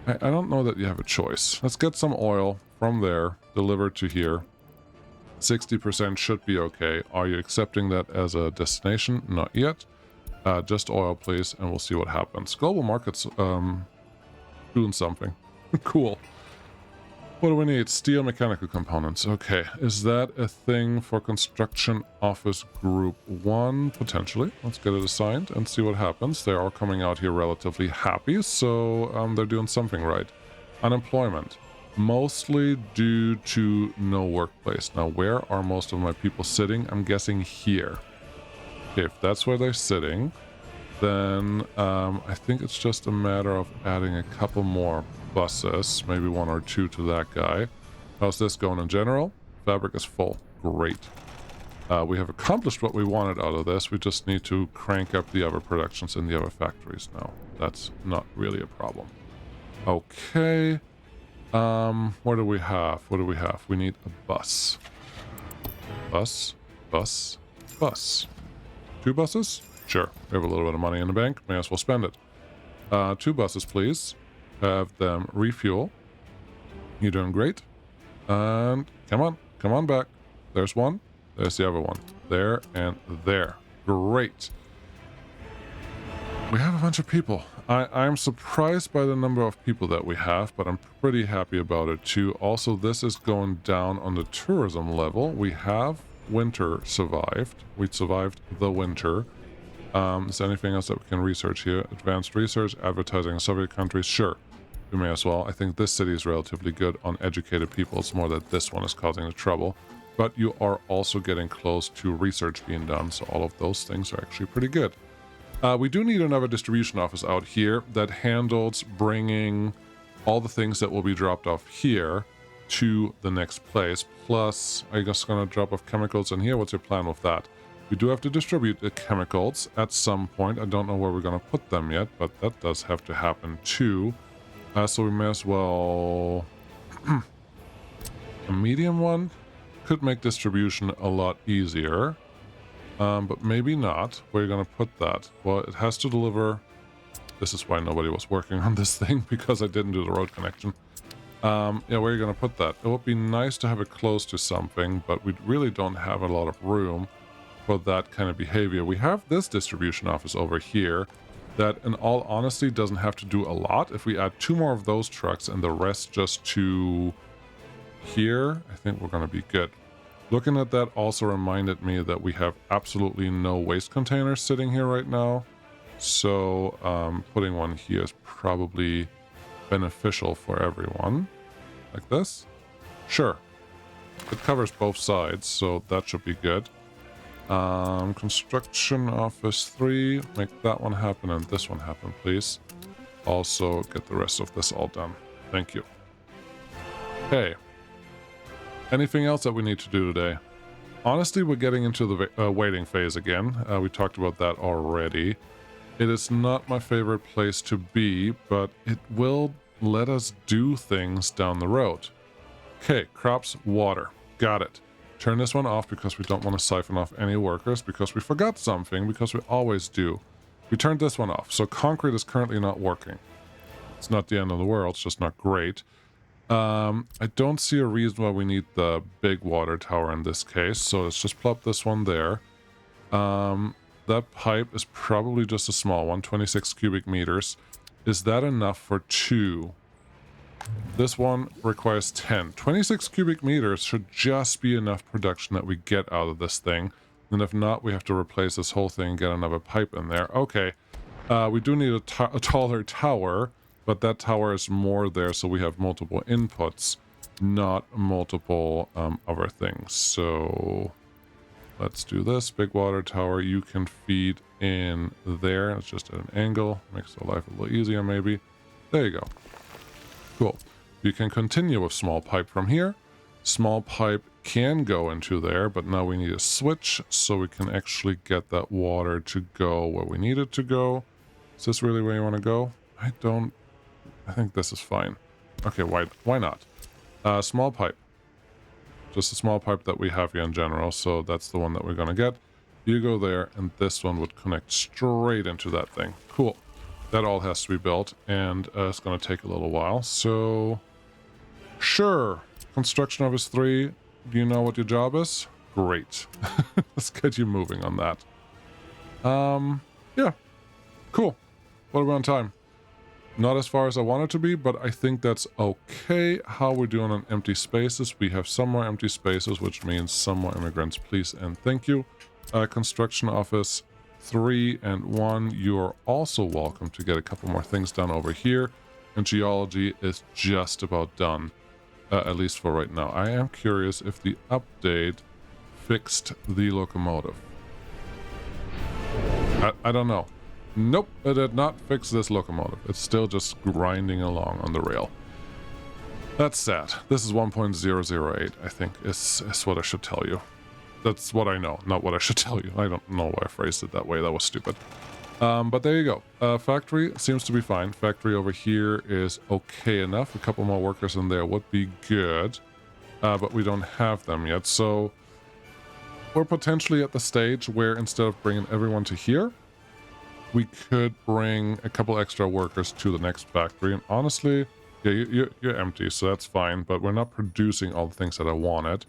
I don't know that you have a choice. Let's get some oil from there, delivered to here. 60% should be okay. Are you accepting that as a destination? Not yet. Just oil, please, and we'll see what happens. Global markets, doing something. Cool. What do we need? Steel mechanical components. Okay, is that a thing for construction office group 1? Potentially. Let's get it assigned and see what happens. They are coming out here relatively happy, so they're doing something right. Unemployment. Mostly due to no workplace. Now, where are most of my people sitting? I'm guessing here. Okay, if that's where they're sitting, then I think it's just a matter of adding a couple more buses, maybe 1 or 2 to that guy. How's this going in general? Fabric is full. Great. We have accomplished what we wanted out of this. We just need to crank up the other productions in the other factories now. That's not really a problem. Okay. What do we have? What do we have? We need a bus. Bus. 2 buses? Sure. We have a little bit of money in the bank. May as well spend it. 2 buses, please. Have them refuel. You're doing great. And come on back. There's one. There's the other one. There and there. Great. We have a bunch of people. I'm surprised by the number of people that we have, but I'm pretty happy about it too. Also, this is going down on the tourism level. We have winter survived. We survived the winter. Is there anything else that we can research here? Advanced research, advertising in Soviet countries? Sure, we may as well. I think this city is relatively good on educated people. It's more that this one is causing the trouble. But you are also getting close to research being done, so all of those things are actually pretty good. We do need another distribution office out here that handles bringing all the things that will be dropped off here to the next place. Plus, I guess going to drop off chemicals in here. What's your plan with that? We do have to distribute the chemicals at some point. I don't know where we're going to put them yet, but that does have to happen too. So we may as well... a medium one could make distribution a lot easier. But maybe not. Where are you going to put that? Well, it has to deliver... This is why nobody was working on this thing, because I didn't do the road connection. Yeah, where are you going to put that? It would be nice to have it close to something, but we really don't have a lot of room for that kind of behavior. We have this distribution office over here, that in all honesty doesn't have to do a lot. If we add 2 more of those trucks and the rest just to here, I think we're going to be good. Looking at that also reminded me that we have absolutely no waste containers sitting here right now. So putting one here is probably beneficial for everyone. Like this. Sure. It covers both sides, so that should be good. Construction office 3. Make that one happen and this one happen, please. Also, get the rest of this all done. Thank you. Okay. Anything else that we need to do today? Honestly, we're getting into the waiting phase again. We talked about that already. It is not my favorite place to be, but it will let us do things down the road. Okay, crops, water. Got it. Turn this one off because we don't want to siphon off any workers because we forgot something, because we always do. We turned this one off, so concrete is currently not working. It's not the end of the world, it's just not great. I don't see a reason why we need the big water tower in this case, so let's just plop this one there. That pipe is probably just a small one, 26 cubic meters. Is that enough for 2? This one requires 10. 26 cubic meters should just be enough production that we get out of this thing. And if not, we have to replace this whole thing and get another pipe in there. Okay. We do need a taller tower, but that tower is more there so we have multiple inputs, not multiple other things. So let's do this. Big water tower, you can feed in there. It's just at an angle. Makes the life a little easier maybe. There you go. Cool. You can continue with small pipe from here. Small pipe can go into there, but now we need a switch so we can actually get that water to go where we need it to go. Is this really where you want to go? I think this is fine. Okay, why not? Small pipe. Just a small pipe that we have here in general, so that's the one that we're going to get. You go there, and this one would connect straight into that thing. Cool. That all has to be built, and it's going to take a little while, so... Sure. Construction office 3, do you know what your job is? Great. Let's get you moving on that. Yeah. Cool. What are we on time? Not as far as I want it to be, but I think that's okay. How we're doing on empty spaces. We have some more empty spaces, which means some more immigrants, please and thank you. Construction office 3 and 1, you're also welcome to get a couple more things done over here. And geology is just about done, at least for right now. I am curious if the update fixed the locomotive. I don't know. Nope, it did not fix this locomotive. It's still just grinding along on the rail. That's sad. This is 1.008, I think, is what I should tell you. That's what I know, not what I should tell you. I don't know why I phrased it that way. That was stupid. But there you go. Factory seems to be fine. Factory over here is okay enough. A couple more workers in there would be good. But we don't have them yet. So we're potentially at the stage where instead of bringing everyone to here, we could bring a couple extra workers to the next factory. And honestly, yeah, you're empty, so that's fine. But we're not producing all the things that I wanted.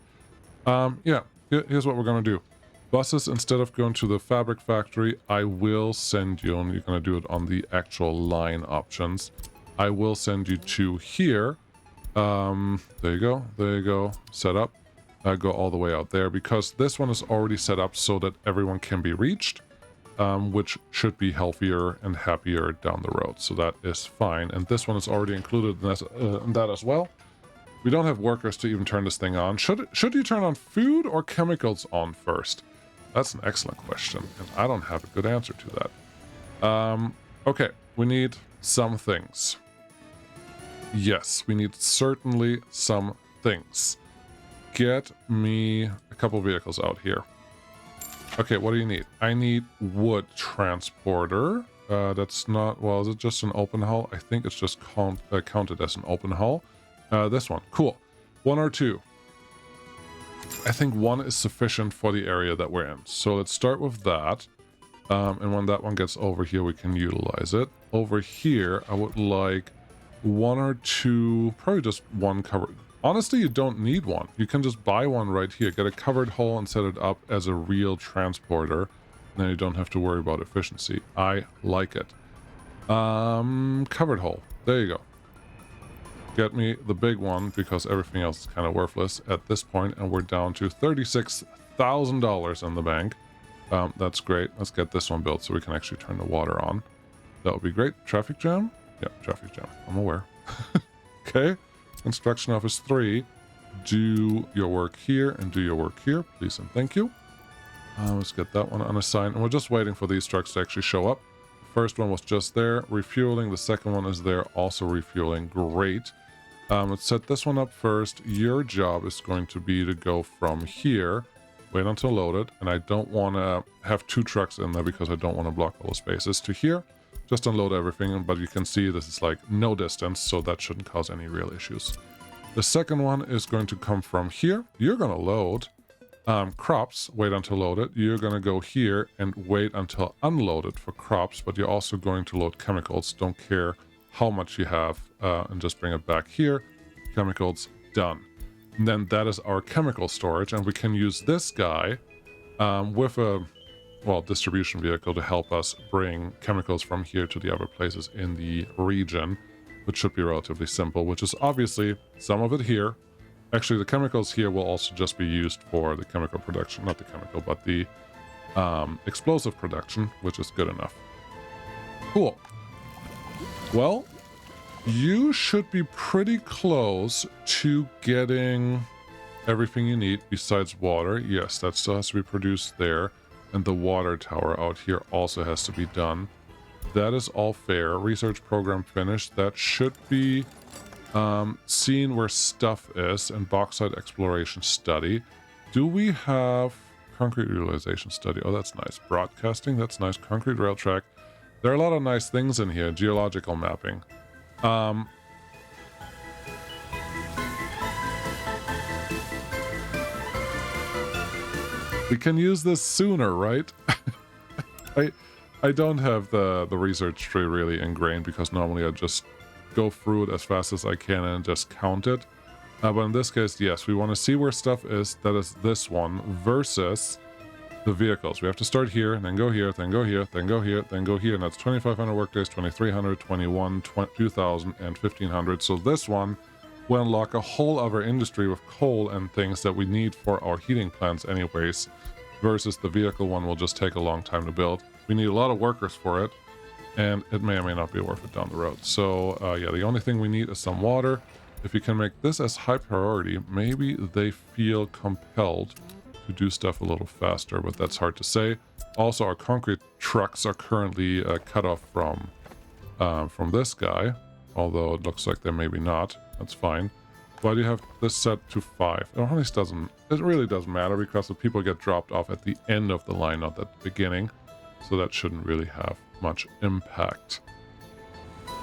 Yeah, here's what we're going to do. Buses, instead of going to the fabric factory, I will send you, and you're going to do it on the actual line options. I will send you to here. There you go. There you go. Set up. Go all the way out there, because this one is already set up so that everyone can be reached. Which should be healthier and happier down the road. So that is fine. And this one is already included in that as well. We don't have workers to even turn this thing on. Should you turn on food or chemicals on first? That's an excellent question, and I don't have a good answer to that. Okay, we need some things. Yes, we need certainly some things. Get me a couple vehicles out here. Okay, what do you need? I need wood transporter. That's not... Well, is it just an open hull? I think it's just counted as an open hull. This one. Cool. 1 or 2. I think 1 is sufficient for the area that we're in. So let's start with that. And when that one gets over here, we can utilize it. Over here, I would like 1 or 2... Probably just 1 covered... Honestly, you don't need 1. You can just buy one right here. Get a covered hull and set it up as a real transporter. Then you don't have to worry about efficiency. I like it. Covered hole. There you go. Get me the big one because everything else is kind of worthless at this point, and we're down to $36,000 in the bank. That's great. Let's get this one built so we can actually turn the water on. That would be great. Traffic jam? Yeah, traffic jam. I'm aware. Okay. Construction Office 3. Do your work here and do your work here, please and thank you. Let's get that one unassigned. And we're just waiting for these trucks to actually show up. The first one was just there, refueling. The second one is there, also refueling. Great. Let's set this one up first. Your job is going to be to go from here, wait until loaded, and I don't want to have 2 trucks in there because I don't want to block all the spaces, to here. Just unload everything, but you can see this is like no distance, so that shouldn't cause any real issues. The second one is going to come from here. You're going to load crops, wait until loaded. You're going to go here and wait until unloaded for crops, but you're also going to load chemicals. Don't care how much you have, and just bring it back here. Chemicals, done. And then that is our chemical storage, and we can use this guy with a, well, distribution vehicle to help us bring chemicals from here to the other places in the region, which should be relatively simple, which is obviously some of it here. Actually, the chemicals here will also just be used for the chemical production, not the chemical, but the explosive production, which is good enough. Cool. Well, you should be pretty close to getting everything you need besides water. Yes, that still has to be produced there. And the water tower out here also has to be done. That is all fair. Research program finished. That should be seeing where stuff is, and bauxite exploration study. Do we have concrete utilization study? Oh, that's nice. Broadcasting, that's nice. Concrete rail track. There are a lot of nice things in here. Geological mapping. We can use this sooner, right? I don't have the research tree really ingrained because normally I just go through it as fast as I can and just count it. But in this case, yes, we want to see where stuff is. That is this one versus the vehicles. We have to start here, and then go here, then go here, then go here, then go here. And that's 2,500 workdays, 2,300, 21, 2,000, and 1,500. So this one will unlock a whole other industry with coal and things that we need for our heating plants anyways, versus the vehicle one will just take a long time to build. We need a lot of workers for it, and it may or may not be worth it down the road. So yeah, the only thing we need is some water. If you can make this as high priority, maybe they feel compelled to do stuff a little faster, but that's hard to say. Also, our concrete trucks are currently cut off from this guy, although it looks like they're maybe not. That's fine. Why do you have this set to 5? It really doesn't matter because the people get dropped off at the end of the line, not at the beginning. So that shouldn't really have much impact.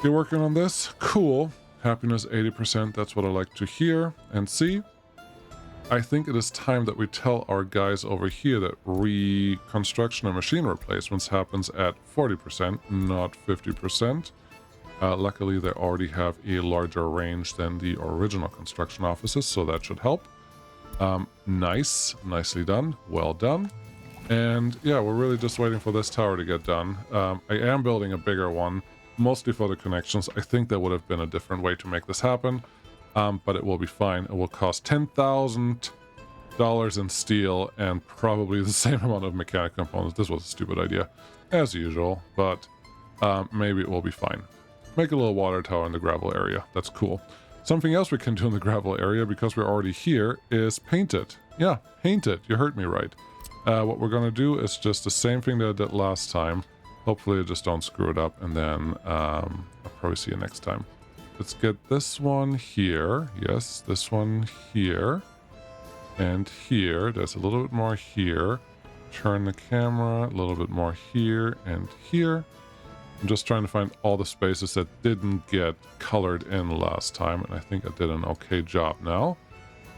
You're working on this? Cool. Happiness 80%. That's what I like to hear and see. I think it is time that we tell our guys over here that reconstruction and machine replacements happens at 40%, not 50%. Luckily, they already have a larger range than the original construction offices, so that should help. Nicely done. Well done. And yeah, we're really just waiting for this tower to get done. I am building a bigger one, mostly for the connections. I think there would have been a different way to make this happen, but it will be fine. It will cost $10,000 in steel and probably the same amount of mechanic components. This was a stupid idea, as usual, but maybe it will be fine. Make a little water tower in the gravel area. That's cool. Something else we can do in the gravel area, because we're already here, is paint it. Yeah, paint it. You heard me right. What we're going to do is just the same thing that I did last time. Hopefully I just don't screw it up, and then I'll probably see you next time. Let's get this one here. Yes, this one here. And here. There's a little bit more here. Turn the camera. A little bit more here and here. I'm just trying to find all the spaces that didn't get colored in last time, and I think I did an okay job now.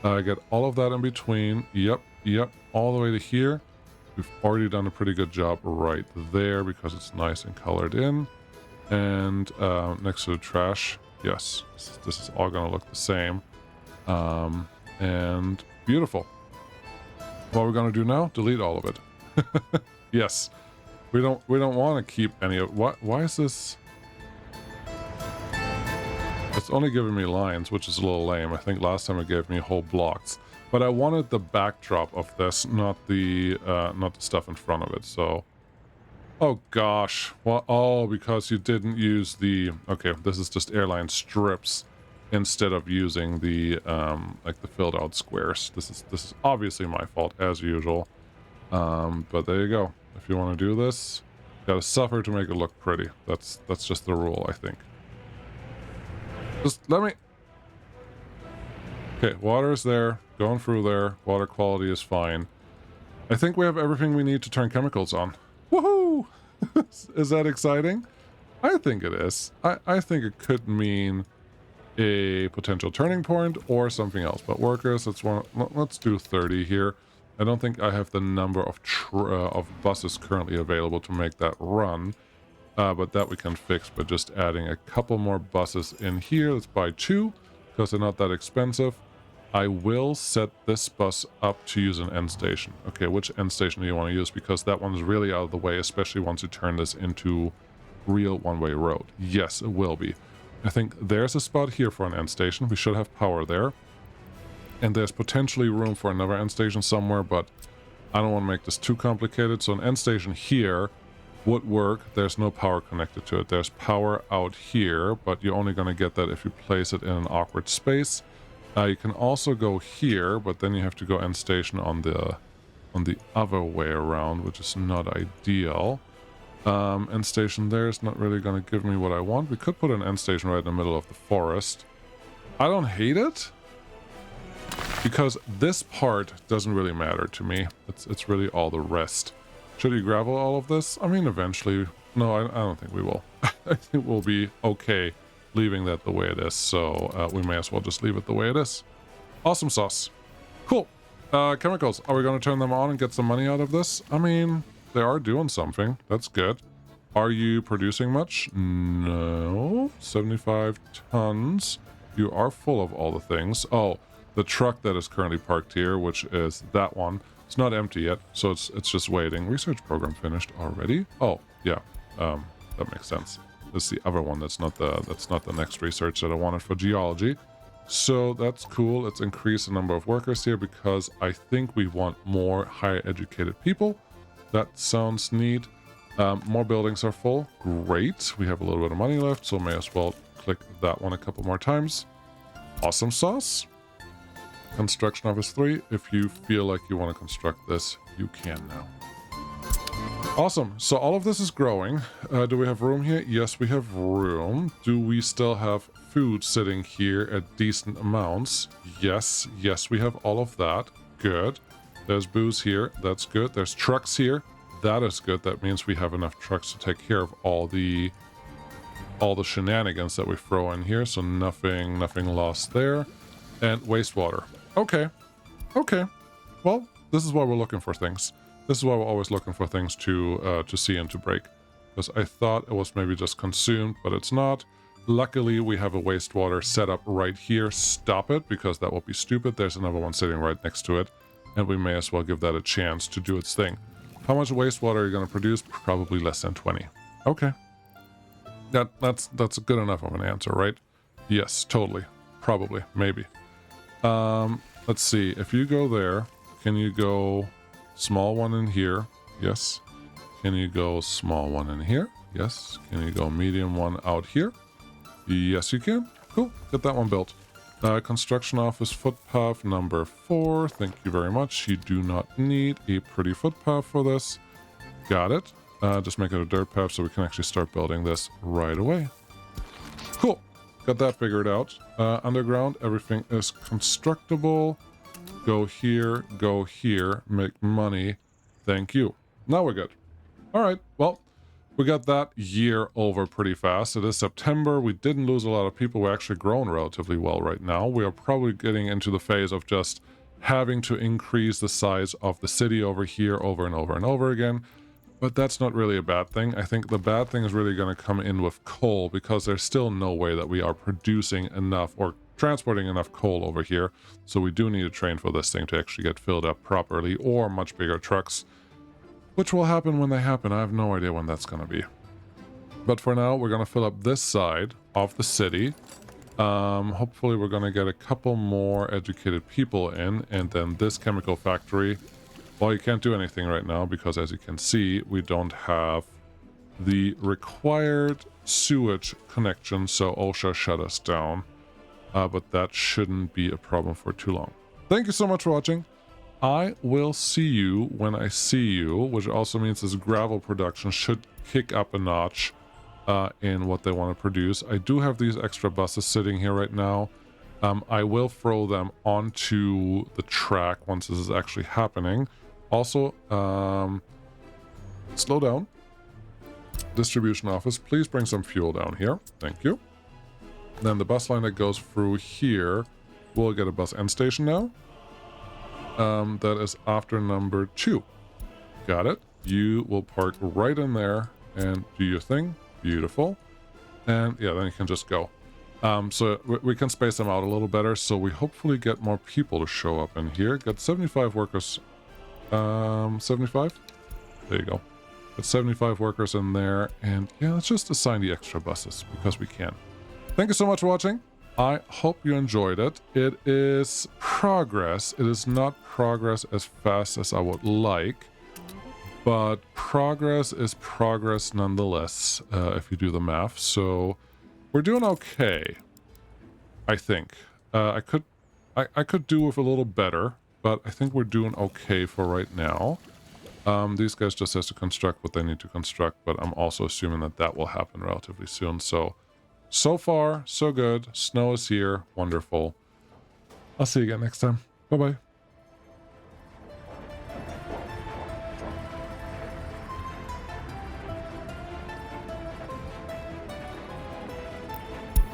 I get all of that in between. Yep, all the way to here. We've already done a pretty good job right there because it's nice and colored in. And next to the trash, yes, this is all gonna look the same. And beautiful. What we're gonna do now, delete all of it. Yes. We don't want to keep any of... Why is this... It's only giving me lines, which is a little lame. I think last time it gave me whole blocks. But I wanted the backdrop of this, not the stuff in front of it. So, oh gosh, well, oh, because you didn't use the. Okay, this is just airline strips instead of using the like the filled out squares. This is obviously my fault as usual. But there you go. If you want to do this, you gotta suffer to make it look pretty. That's just the rule, I think. Just let me. Okay, water is there. Going through there. Water quality is fine. I think we have everything we need to turn chemicals on. Woohoo! Is that exciting? I think it is. I think it could mean a potential turning point or something else. But workers, let's do 30 here. I don't think I have the number of buses currently available to make that run. But that we can fix by just adding a couple more buses in here. Let's buy 2 because they're not that expensive. I will set this bus up to use an end station. Okay, which end station do you want to use? Because that one's really out of the way, especially once you turn this into real one-way road. Yes, it will be. I think there's a spot here for an end station. We should have power there. And there's potentially room for another end station somewhere, but I don't want to make this too complicated. So an end station here would work. There's no power connected to it. There's power out here, but you're only going to get that if you place it in an awkward space. You can also go here, but then you have to go end station on the other way around, which is not ideal. End station there is not really going to give me what I want. We could put an end station right in the middle of the forest. I don't hate it, because this part doesn't really matter to me. It's really all the rest. Should you gravel all of this? I mean, eventually. No, I don't think we will. I think we'll be okay leaving that the way it is, so we may as well just leave it the way it is. Awesome sauce. Cool. Chemicals. Are we going to turn them on and get some money out of this? I mean, they are doing something. That's good. Are you producing much? No. 75 tons. You are full of all the things. Oh, the truck that is currently parked here, which is that one. It's not empty yet, so it's just waiting. Research program finished already? Oh, yeah. That makes sense. This is the other one. That's not the next research that I wanted for geology. So that's cool. Let's increase the number of workers here because I think we want more higher educated people. That sounds neat. More buildings are full. Great. We have a little bit of money left, so may as well click that one a couple more times. Awesome sauce. Construction Office 3. If you feel like you want to construct this, you can now. Awesome. So all of this is growing. Do we have room here? Yes, we have room. Do we still have food sitting here at decent amounts? Yes. Yes, we have all of that. Good. There's booze here. That's good. There's trucks here. That is good. That means we have enough trucks to take care of all the shenanigans that we throw in here. So nothing lost there. And wastewater. Okay. Okay. Well, this is why we're looking for things. This is why we're always looking for things to see and to break. Because I thought it was maybe just consumed, but it's not. Luckily, we have a wastewater set up right here. Stop it, because that will be stupid. There's another one sitting right next to it. And we may as well give that a chance to do its thing. How much wastewater are you going to produce? Probably less than 20. Okay. That's good enough of an answer, right? Yes, totally. Probably. Maybe. Let's see. If you go there, can you go small one in here? Yes. Can you go small one in here? Yes. Can you go medium one out here? Yes, you can. Cool. Get that one built. Construction office footpath number 4. Thank you very much. You do not need a pretty footpath for this. Got it. Just make it a dirt path so we can actually start building this right away. Cool. Got that figured out. Underground, everything is constructible. Go here, make money. Thank you. Now we're good. All right, well, we got that year over pretty fast. It is September. We didn't lose a lot of people. We're actually growing relatively well right now. We are probably getting into the phase of just having to increase the size of the city over here over and over and over again. But that's not really a bad thing. I think the bad thing is really going to come in with coal, because there's still no way that we are producing enough or transporting enough coal over here. So we do need a train for this thing to actually get filled up properly, or much bigger trucks, which will happen when they happen. I have no idea when that's going to be. But for now, we're going to fill up this side of the city. Hopefully we're going to get a couple more educated people in, and then this chemical factory, well, you can't do anything right now because, as you can see, we don't have the required sewage connection, so OSHA shut us down. But that shouldn't be a problem for too long. Thank you so much for watching. I will see you when I see you, which also means this gravel production should kick up a notch in what they want to produce. I do have these extra buses sitting here right now. I will throw them onto the track once this is actually happening. Also, slow down. Distribution office, please bring some fuel down here. Thank you. Then the bus line that goes through here will get a bus end station now. That is after number 2. Got it. You will park right in there and do your thing. Beautiful. And yeah, then you can just go. So we can space them out a little better, so we hopefully get more people to show up in here. Got 75 workers. 75? There you go. Got 75 workers in there, and yeah, let's just assign the extra buses because we can. Thank you so much for watching. I hope you enjoyed it. It is progress. It is not progress as fast as I would like, but progress is progress nonetheless, if you do the math. So we're doing okay, I think. I could do with a little better, but I think we're doing okay for right now. These guys just has to construct what they need to construct, but I'm also assuming that that will happen relatively soon. So far, so good. Snow is here. Wonderful. I'll see you again next time. Bye-bye.